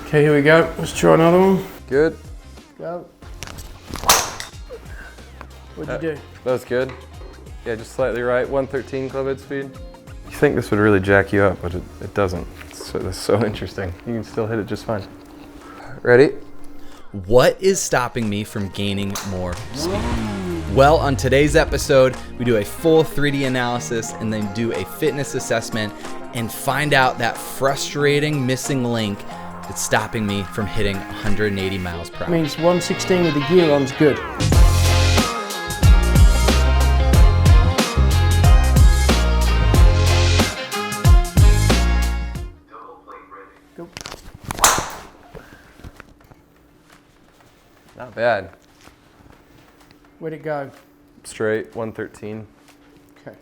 Okay, here we go. Let's try another one. Good. Go. What'd you do? That was good. Yeah, just slightly right. 113 club head speed. You think this would really jack you up, but it doesn't. That's so interesting. You can still hit it just fine. Ready? What is stopping me from gaining more speed? Well, on today's episode, we do a full 3D analysis and then do a fitness assessment and find out that frustrating missing link that's stopping me from hitting 180 miles per hour. Means 116 with the gear on's good. Go. Not bad. Where'd it go? Straight, 113. Okay,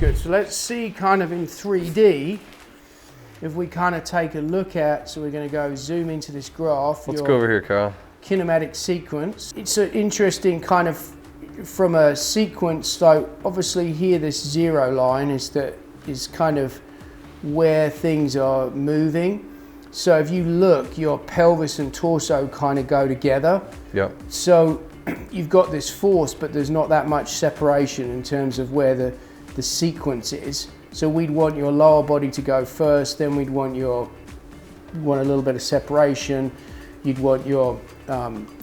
good. So let's see kind of in 3D if we kind of take a look at, so we're going to go zoom into this graph. Let's go over here, Kyle. Kinematic sequence. It's an interesting kind of, from a sequence, so obviously here this zero line is kind of where things are moving. So if you look, your pelvis and torso kind of go together. Yep. So you've got this force, but there's not that much separation in terms of where the sequence is. So we'd want your lower body to go first, then we'd want a little bit of separation. You'd want your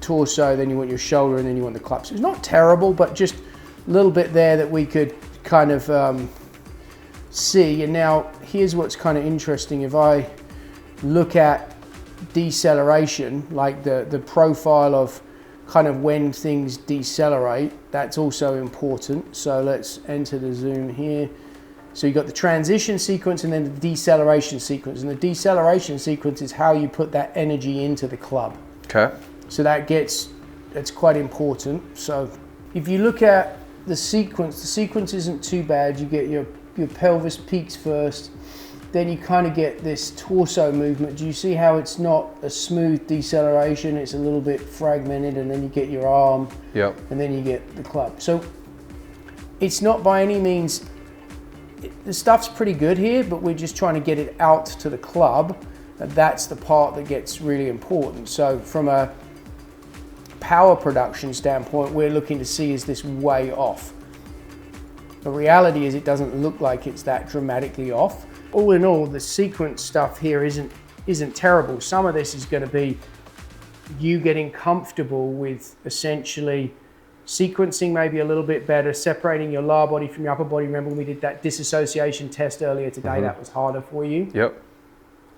torso, then you want your shoulder, and then you want the club. So it's not terrible, but just a little bit there that we could kind of see. And now here's what's kind of interesting. If I look at deceleration, like the profile of kind of when things decelerate, that's also important. So let's enter the zoom here. So you've got the transition sequence and then the deceleration sequence. And the deceleration sequence is how you put that energy into the club. Okay. So that's quite important. So if you look at the sequence isn't too bad. You get your pelvis peaks first, then you kind of get this torso movement. Do you see how it's not a smooth deceleration? It's a little bit fragmented, and then you get your arm. Yep. And then you get the club. So it's not by any means, the stuff's pretty good here, but we're just trying to get it out to the club. And that's the part that gets really important. So from a power production standpoint, we're looking to see, is this way off? The reality is it doesn't look like it's that dramatically off. All in all, the sequence stuff here isn't terrible. Some of this is going to be you getting comfortable with essentially sequencing maybe a little bit better, separating your lower body from your upper body. Remember when we did that disassociation test earlier today, that was harder for you. Yep.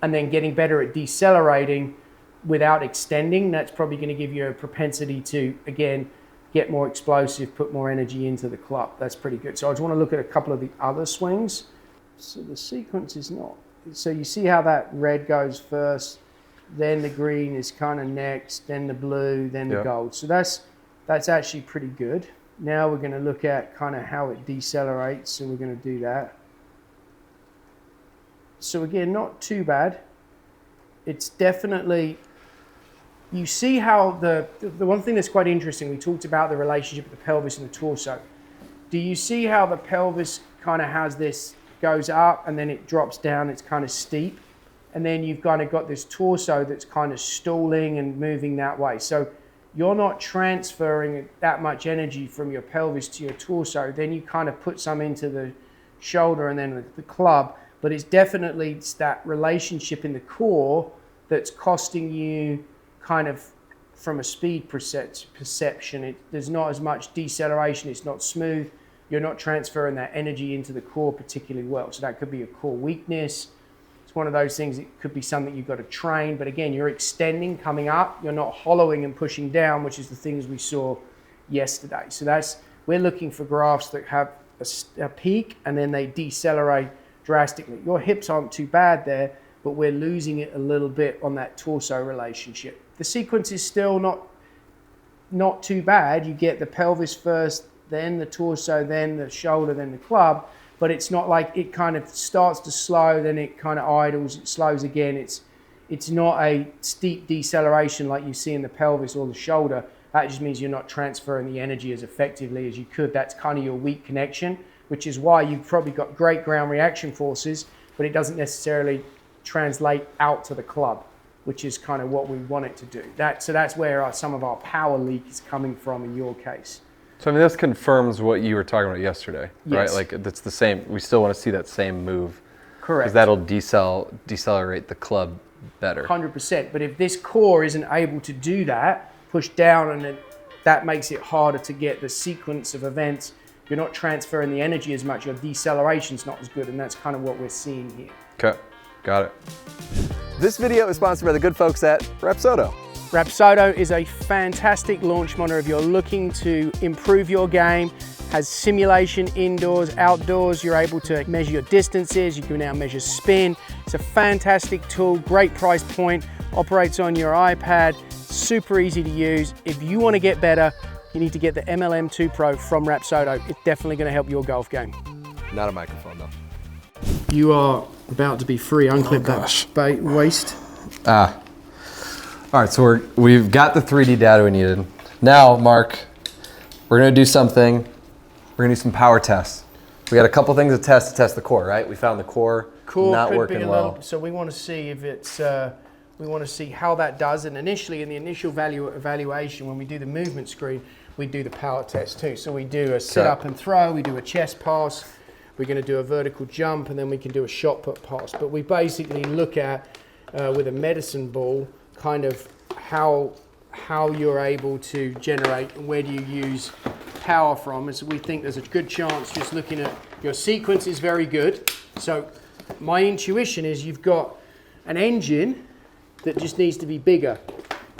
And then getting better at decelerating without extending. That's probably going to give you a propensity to, again, get more explosive, put more energy into the club. That's pretty good. So I just want to look at a couple of the other swings. So the sequence is not, so you see how that red goes first, then the green is kind of next, then the blue, then the gold. So that's actually pretty good. Now we're going to look at kind of how it decelerates. So we're going to do that. So again, not too bad. It's definitely, you see how the one thing that's quite interesting, we talked about the relationship of the pelvis and the torso. Do you see how the pelvis kind of has this, goes up and then it drops down, it's kind of steep. And then you've kind of got this torso that's kind of stalling and moving that way. So you're not transferring that much energy from your pelvis to your torso. Then you kind of put some into the shoulder and then the club. But it's definitely that relationship in the core that's costing you kind of from a speed perception. There's not as much deceleration. It's not smooth. You're not transferring that energy into the core particularly well. So that could be a core weakness. It's one of those things, it could be something you've got to train. But again, you're extending, coming up. You're not hollowing and pushing down, which is the things we saw yesterday. So we're looking for graphs that have a peak and then they decelerate drastically. Your hips aren't too bad there, but we're losing it a little bit on that torso relationship. The sequence is still not too bad. You get the pelvis first, then the torso, then the shoulder, then the club, but it's not like it kind of starts to slow, then it kind of idles, it slows again. It's not a steep deceleration like you see in the pelvis or the shoulder. That just means you're not transferring the energy as effectively as you could. That's kind of your weak connection, which is why you've probably got great ground reaction forces, but it doesn't necessarily translate out to the club. which is kind of what we want it to do. So that's where some of our power leak is coming from in your case. So I mean, this confirms what you were talking about yesterday, right? Yes. Like that's the same. We still want to see that same move. Correct. Because that'll decelerate the club better. 100%. But if this core isn't able to do that, push down, and then that makes it harder to get the sequence of events. You're not transferring the energy as much. Your deceleration's not as good, and that's kind of what we're seeing here. Okay, got it. This video is sponsored by the good folks at Rapsodo. Rapsodo is a fantastic launch monitor if you're looking to improve your game. Has simulation indoors, outdoors. You're able to measure your distances. You can now measure spin. It's a fantastic tool, great price point, operates on your iPad, super easy to use. If you want to get better, you need to get the MLM2 Pro from Rapsodo. It's definitely going to help your golf game. Not a microphone though. You are about to be free. Unclip that waist. All right, so we've got the 3D data we needed. Now, Mark, we're gonna do something. We're gonna do some power tests. We got a couple things to test the core, right? We found the core not could working be a well. little, so we want to see if it's, we want to see how that does. And initially, in the initial evaluation, when we do the movement screen, we do the power test too. So we do a sit up and throw, we do a chest pass, we're going to do a vertical jump, and then we can do a shot put pass. But we basically look at, with a medicine ball, kind of how you're able to generate and where do you use power from. And so we think there's a good chance, just looking at your sequence is very good. So my intuition is you've got an engine that just needs to be bigger.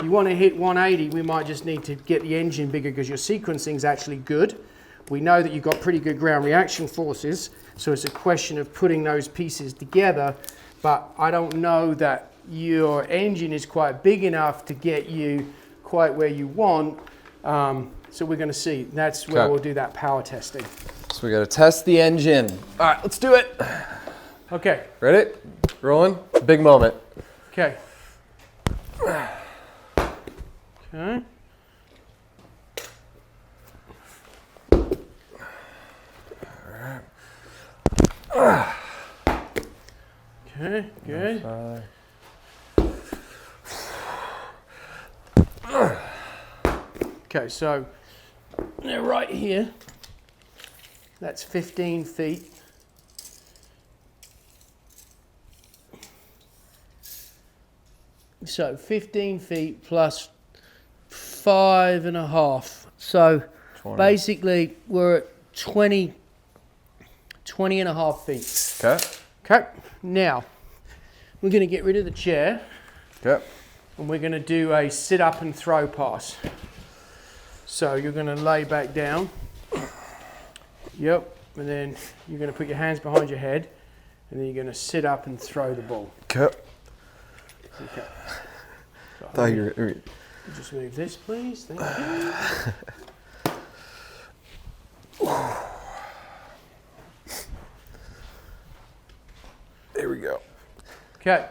You want to hit 180, we might just need to get the engine bigger because your sequencing is actually good. We know that you've got pretty good ground reaction forces, so it's a question of putting those pieces together, but I don't know that your engine is quite big enough to get you quite where you want, so we're going to see. That's where we'll do that power testing. So we got to test the engine. All right, let's do it. Okay. Ready? Rolling. Big moment. Okay. Okay. Okay, good. Okay, so now right here, that's 15 feet. So 15 feet plus 5.5. So 20. basically we're at 20 and a half feet. Okay. Okay, now we're going to get rid of the chair. Okay. And we're going to do a sit up and throw pass. So you're going to lay back down. Yep. And then you're going to put your hands behind your head. And then you're going to sit up and throw the ball. Okay. Okay. So Thought you were. just move this, please. Thank you. There we go. Okay.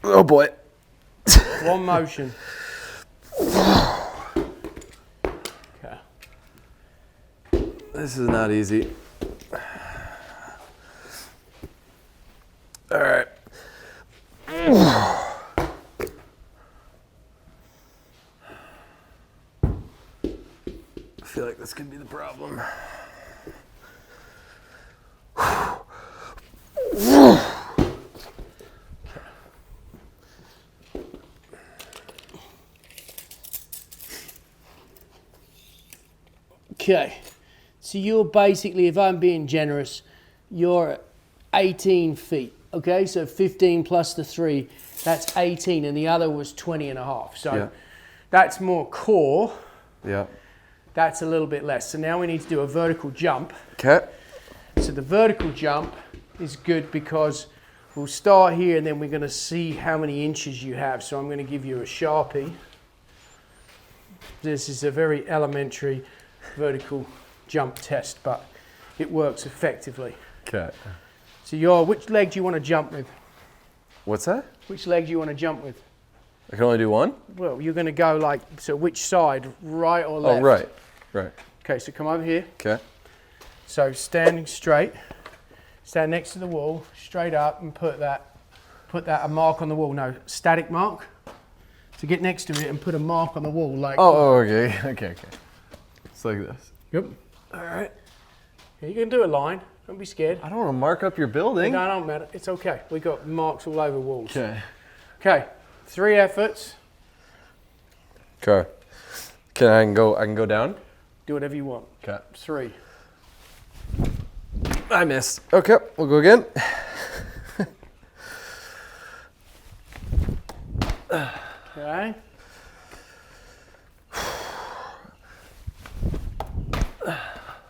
Oh boy. One motion. Okay. This is not easy. All right. I feel like this could be the problem. Okay, so you're basically, if I'm being generous, you're at 18 feet. Okay, so 15 plus the 3, that's 18, and the other was 20 and a half. So that's more core. Yeah. That's a little bit less. So now we need to do a vertical jump. Okay. So the vertical jump is good because we'll start here and then we're going to see how many inches you have. So I'm going to give you a Sharpie. This is a very elementary vertical jump test, but it works effectively. Okay. So which leg do you want to jump with? What's that? Which leg do you want to jump with? I can only do one? Well, you're going to go like, so which side, right or left? Oh, right. Right. Okay, so come over here. Okay. So standing straight, stand next to the wall, straight up, and put put a mark on the wall. No, static mark. So get next to it and put a mark on the wall like. Oh, okay, okay. It's like this. Yep. All right. Yeah, you can do a line. Don't be scared. I don't want to mark up your building. No, don't matter. It's okay. We got marks all over walls. Okay. Okay. 3 efforts. Okay. I can go down? Do whatever you want. Okay. 3. I missed. Okay, we'll go again. Okay.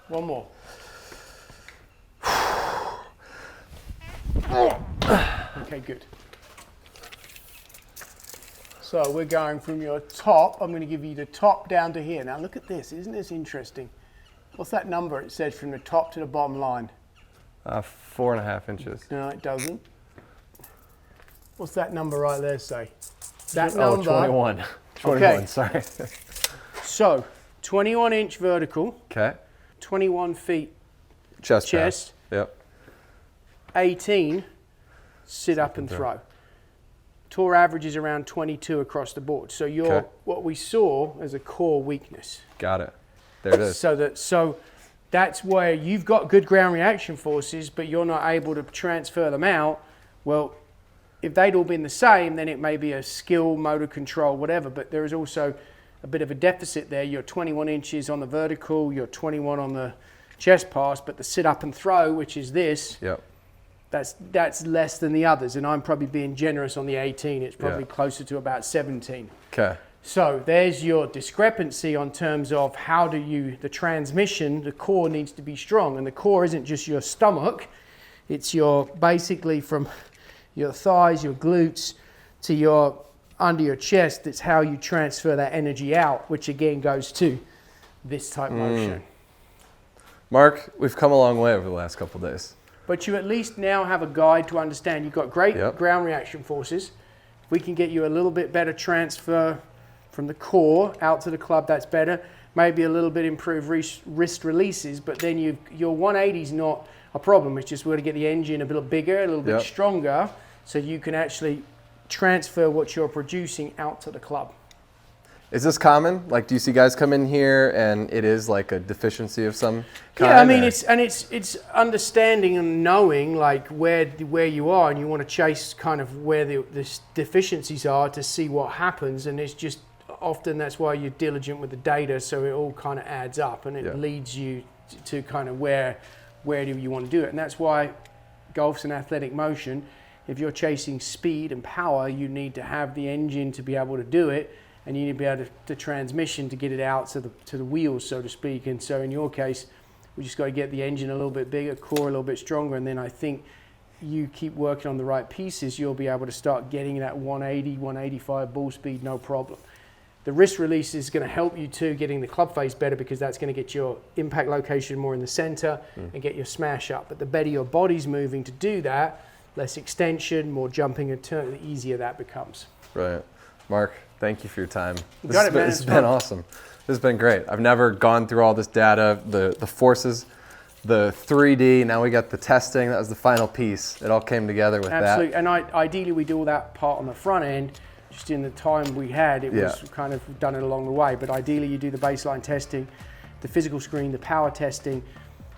One more. Okay, good. So we're going from your top. I'm going to give you the top down to here. Now look at this. Isn't this interesting? What's that number it says from the top to the bottom line? 4.5 inches. No, it doesn't. What's that number right there say? That number. 21. 21, Okay. Sorry. So 21-inch vertical, Okay. 21 feet Chest. chest, Yep. 18 sit up and throw. Tour average is around 22 across the board. So Okay. what we saw as a core weakness. Got it. There it is. So that's where you've got good ground reaction forces, but you're not able to transfer them out. Well, if they'd all been the same, then it may be a skill, motor control, whatever. But there is also a bit of a deficit there. You're 21 inches on the vertical, you're 21 on the chest pass, but the sit up and throw, which is this, Yep. that's less than the others. And I'm probably being generous on the 18. It's probably Yeah. closer to about 17. Okay. So there's your discrepancy on terms of how do you, the transmission, the core needs to be strong. And the core isn't just your stomach. It's your, basically from your thighs, your glutes, to your, under your chest. It's how you transfer that energy out, which again goes to this type motion. Mark, we've come a long way over the last couple of days. But you at least now have a guide to understand. You've got great Yep. ground reaction forces. If we can get you a little bit better transfer from the core out to the club, that's better. Maybe a little bit improved wrist releases, but then your 180 is not a problem. It's just we're going to get the engine a little bigger, a little bit Yep. stronger, so you can actually transfer what you're producing out to the club. Is this common? Like, do you see guys come in here and it is like a deficiency of some kind? Yeah, I mean, or- it's understanding and knowing like where you are, and you want to chase kind of where the deficiencies are to see what happens. And it's just often that's why you're diligent with the data, so it all kind of adds up and it Yeah. leads you to kind of where do you want to do it. And that's why golf's an athletic motion. If you're chasing speed and power, you need to have the engine to be able to do it. And you need to be able to the transmission to get it out to the wheels, so to speak. And so in your case, we just got to get the engine a little bit bigger, core a little bit stronger, and then I think you keep working on the right pieces, you'll be able to start getting that 180, 185 ball speed, no problem. The wrist release is going to help you too, getting the club face better, because that's going to get your impact location more in the center and get your smash up. But the better your body's moving to do that, less extension, more jumping and turn, the easier that becomes. Right. Mark, thank you for your time. This got it, man. This It's has been fun. awesome. This has been great. I've never gone through all this data, the forces, the 3D. Now we got the testing. That was the final piece. It all came together with Absolutely. that. And ideally we do all that part on the front end. Just in the time we had, it was kind of done it along the way. But ideally you do the baseline testing, the physical screen, the power testing,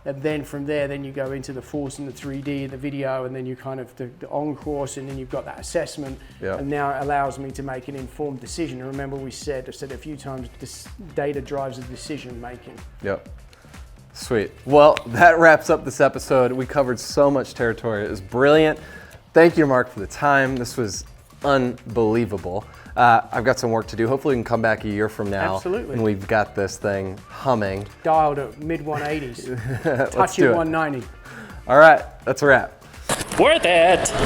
and then from there, then you go into the force and the 3D and the video, and then you kind of the on course, and then you've got that assessment. Yeah. And now it allows me to make an informed decision. And remember I've said it a few times, this data drives the decision making. Yep. Sweet. Well, that wraps up this episode. We covered so much territory. It was brilliant. Thank you, Mark, for the time. This was unbelievable. I've got some work to do. Hopefully we can come back a year from now. Absolutely. And we've got this thing humming. Dialed at mid 180s, Let's touching do it. 190. All right, that's a wrap. Worth it!